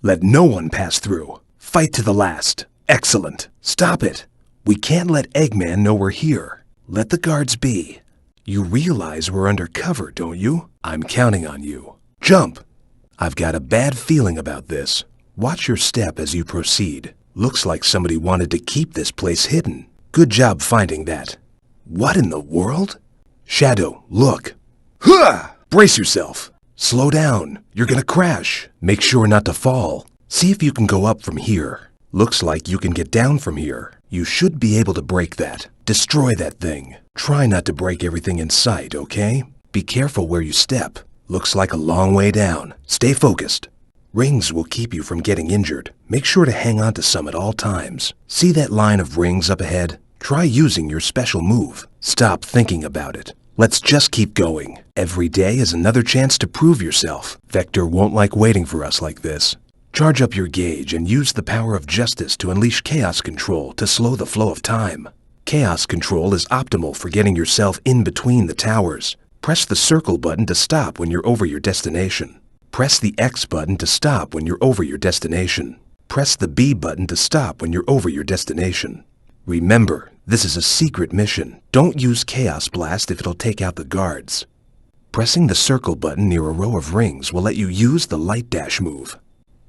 Let no one pass through. Fight to the last. Excellent. Stop it. We can't let Eggman know we're here. Let the guards be. You realize we're under cover, don't you? I'm counting on you. Jump! I've got a bad feeling about this. Watch your step as you proceed. Looks like somebody wanted to keep this place hidden. Good job finding that. What in the world? Shadow, look. Huh! Brace yourself. Slow down. You're gonna crash. Make sure not to fall. See if you can go up from here. Looks like you can get down from here. You should be able to break that. Destroy that thing. Try not to break everything in sight, okay? Be careful where you step. Looks like a long way down. Stay focused. Rings will keep you from getting injured. Make sure to hang on to some at all times. See that line of rings up ahead? Try using your special move. Stop thinking about it. Let's just keep going. Every day is another chance to prove yourself. Vector won't like waiting for us like this. Charge up your gauge and use the power of justice to unleash chaos control to slow the flow of time. Chaos control is optimal for getting yourself in between the towers. Press the circle button to stop when you're over your destination. Press the X button to stop when you're over your destination. Press the B button to stop when you're over your destination. Remember, this is a secret mission. Don't use Chaos Blast if it'll take out the guards. Pressing the circle button near a row of rings will let you use the light dash move.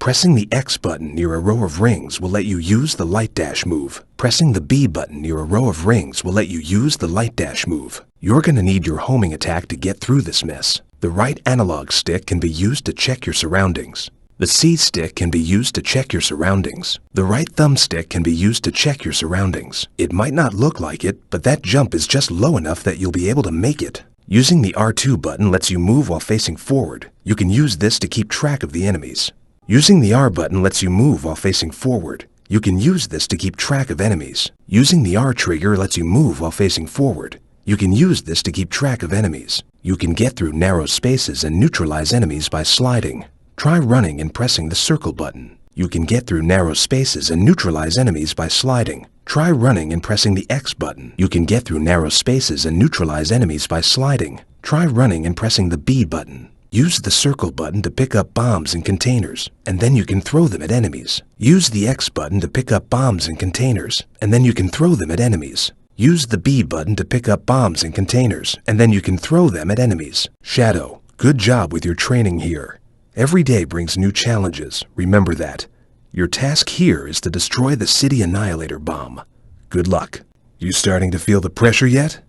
Pressing the X button near a row of rings will let you use the light dash move. Pressing the B button near a row of rings will let you use the light dash move. You're gonna need your homing attack to get through this mess. The right analog stick can be used to check your surroundings. The C stick can be used to check your surroundings. The right thumbstick can be used to check your surroundings. It might not look like it, but that jump is just low enough that you'll be able to make it. Using the R2 button lets you move while facing forward. You can use this to keep track of the enemies. Using the R button lets you move while facing forward. You can use this to keep track of enemies. Using the R trigger lets you move while facing forward. You can use this to keep track of enemies. You can get through narrow spaces and neutralize enemies by sliding. Try running and pressing the circle button. You can get through narrow spaces and neutralize enemies by sliding. Try running and pressing the X button. You can get through narrow spaces and neutralize enemies by sliding. Try running and pressing the B button. Use the circle button to pick up bombs and containers, and then you can throw them at enemies. Use the X button to pick up bombs and containers, and then you can throw them at enemies. Use the B button to pick up bombs and containers, and then you can throw them at enemies. Shadow, good job with your training here. Every day brings new challenges, remember that. Your task here is to destroy the City Annihilator bomb. Good luck. You starting to feel the pressure yet?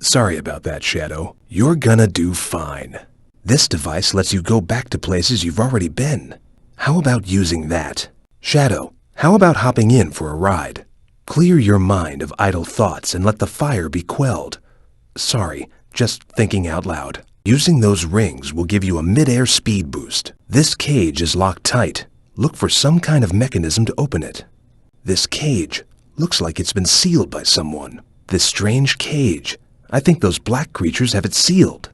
Sorry about that, Shadow. You're gonna do fine. This device lets you go back to places you've already been. How about using that? Shadow, how about hopping in for a ride? Clear your mind of idle thoughts and let the fire be quelled. Sorry, just thinking out loud. Using those rings will give you a mid-air speed boost. This cage is locked tight. Look for some kind of mechanism to open it. This cage looks like it's been sealed by someone. This strange cage. I think those black creatures have it sealed.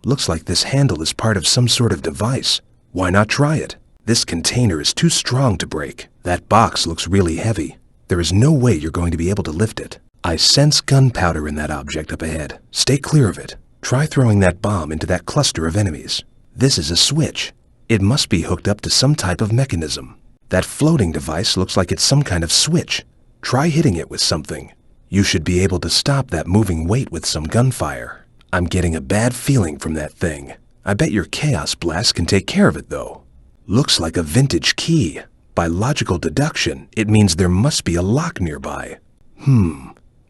Looks like this handle is part of some sort of device. Why not try it? This container is too strong to break. That box looks really heavy. There is no way you're going to be able to lift it. I sense gunpowder in that object up ahead. Stay clear of it. Try throwing that bomb into that cluster of enemies. This is a switch. It must be hooked up to some type of mechanism. That floating device looks like it's some kind of switch. Try hitting it with something. You should be able to stop that moving weight with some gunfire. I'm getting a bad feeling from that thing. I bet your Chaos Blast can take care of it, though. Looks like a vintage key. By logical deduction, it means there must be a lock nearby.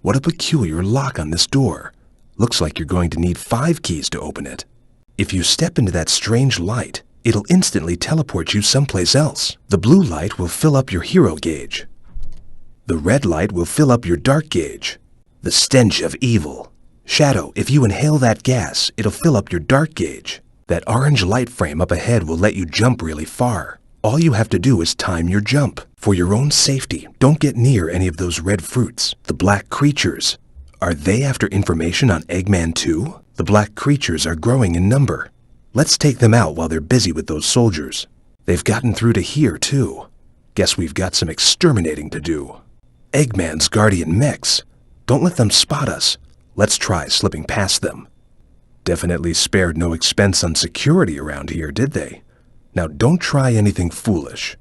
What a peculiar lock on this door. Looks like you're going to need 5 keys to open it. If you step into that strange light, it'll instantly teleport you someplace else. The blue light will fill up your hero gauge. The red light will fill up your dark gauge. The stench of evil. Shadow, if you inhale that gas, it'll fill up your dark gauge. That orange light frame up ahead will let you jump really far. All you have to do is time your jump. For your own safety, don't get near any of those red fruits. The black creatures. Are they after information on Eggman too? The black creatures are growing in number. Let's take them out while they're busy with those soldiers. They've gotten through to here too. Guess we've got some exterminating to do. Eggman's guardian mechs. Don't let them spot us. Let's try slipping past them. Definitely spared no expense on security around here, did they? Now don't try anything foolish.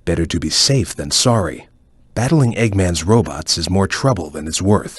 Better to be safe than sorry. Battling Eggman's robots is more trouble than it's worth.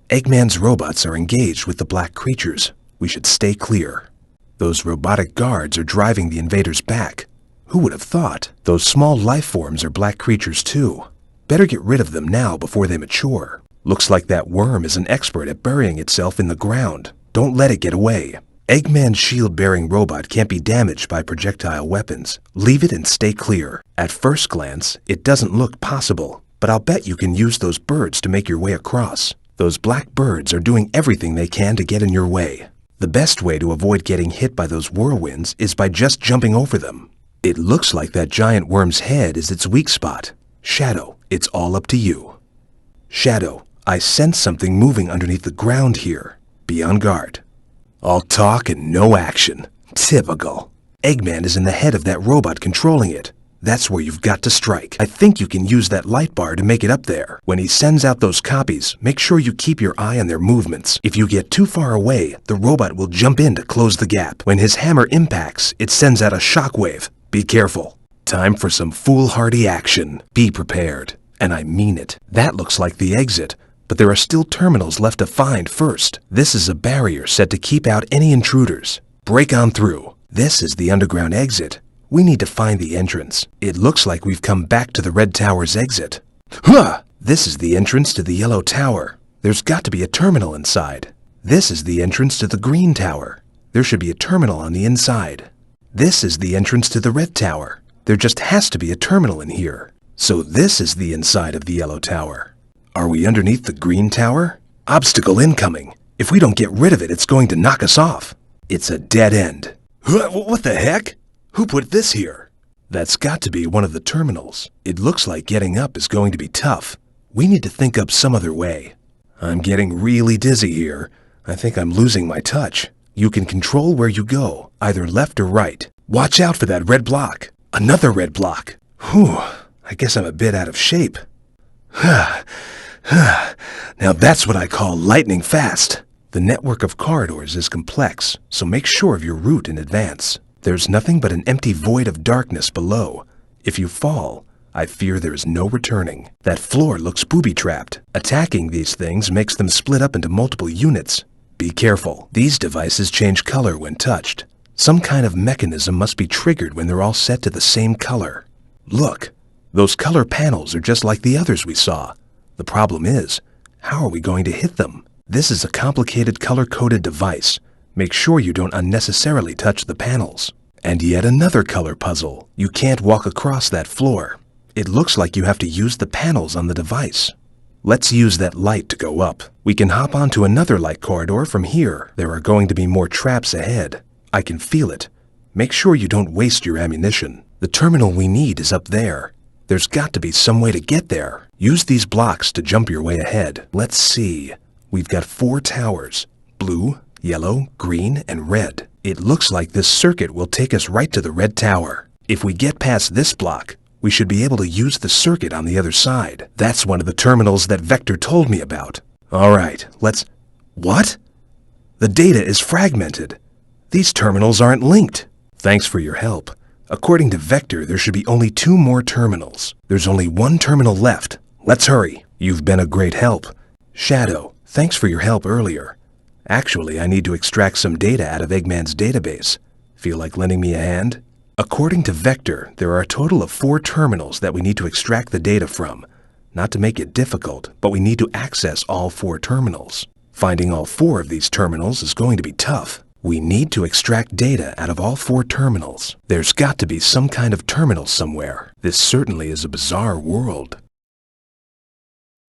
Eggman's robots are engaged with the black creatures. We should stay clear. Those robotic guards are driving the invaders back. Who would have thought? Those small life forms are black creatures too. Better get rid of them now before they mature. Looks like that worm is an expert at burying itself in the ground. Don't let it get away. Eggman's shield-bearing robot can't be damaged by projectile weapons. Leave it and stay clear. At first glance, it doesn't look possible, but I'll bet you can use those birds to make your way across. Those black birds are doing everything they can to get in your way. The best way to avoid getting hit by those whirlwinds is by just jumping over them. It looks like that giant worm's head is its weak spot. Shadow, it's all up to you. Shadow, I sense something moving underneath the ground here. Be on guard. All talk and no action. Typical. Eggman is in the head of that robot controlling it. That's where you've got to strike. I think you can use that light bar to make it up there. When he sends out those copies, make sure you keep your eye on their movements. If you get too far away, the robot will jump in to close the gap. When his hammer impacts, it sends out a shockwave. Be careful. Time for some foolhardy action. Be prepared. And I mean it. That looks like the exit. But there are still terminals left to find first. This is a barrier set to keep out any intruders. Break on through. This is the underground exit. We need to find the entrance. It looks like we've come back to the Red Tower's exit. Huh! This is the entrance to the Yellow Tower. There's got to be a terminal inside. This is the entrance to the Green Tower. There should be a terminal on the inside. This is the entrance to the Red Tower. There just has to be a terminal in here. So this is the inside of the Yellow Tower. Are we underneath the Green Tower? Obstacle incoming. If we don't get rid of it, it's going to knock us off. It's a dead end. What the heck? Who put this here? That's got to be one of the terminals. It looks like getting up is going to be tough. We need to think up some other way. I'm getting really dizzy here. I think I'm losing my touch. You can control where you go, either left or right. Watch out for that red block. Another red block. Whew, I guess I'm a bit out of shape. Now that's what I call lightning fast. The network of corridors is complex, so make sure of your route in advance. There's nothing but an empty void of darkness below. If you fall, I fear there is no returning. That floor looks booby-trapped. Attacking these things makes them split up into multiple units. Be careful. These devices change color when touched. Some kind of mechanism must be triggered when they're all set to the same color. Look, those color panels are just like the others we saw. The problem is, how are we going to hit them? This is a complicated color-coded device. Make sure you don't unnecessarily touch the panels. And yet another color puzzle. You can't walk across that floor. It looks like you have to use the panels on the device. Let's use that light to go up. We can hop onto another light corridor from here. There are going to be more traps ahead. I can feel it. Make sure you don't waste your ammunition. The terminal we need is up there. There's got to be some way to get there. Use these blocks to jump your way ahead. Let's see. We've got 4 towers. Blue, yellow, green, and red. It looks like this circuit will take us right to the Red Tower. If we get past this block, we should be able to use the circuit on the other side. That's one of the terminals that Vector told me about. All right, let's... What? The data is fragmented. These terminals aren't linked. Thanks for your help. According to Vector, there should be only 2 more terminals. There's only 1 terminal left. Let's hurry. You've been a great help. Shadow, thanks for your help earlier. Actually, I need to extract some data out of Eggman's database. Feel like lending me a hand? According to Vector, there are a total of 4 terminals that we need to extract the data from. Not to make it difficult, but we need to access all 4 terminals. Finding all 4 of these terminals is going to be tough. We need to extract data out of all 4 terminals. There's got to be some kind of terminal somewhere. This certainly is a bizarre world.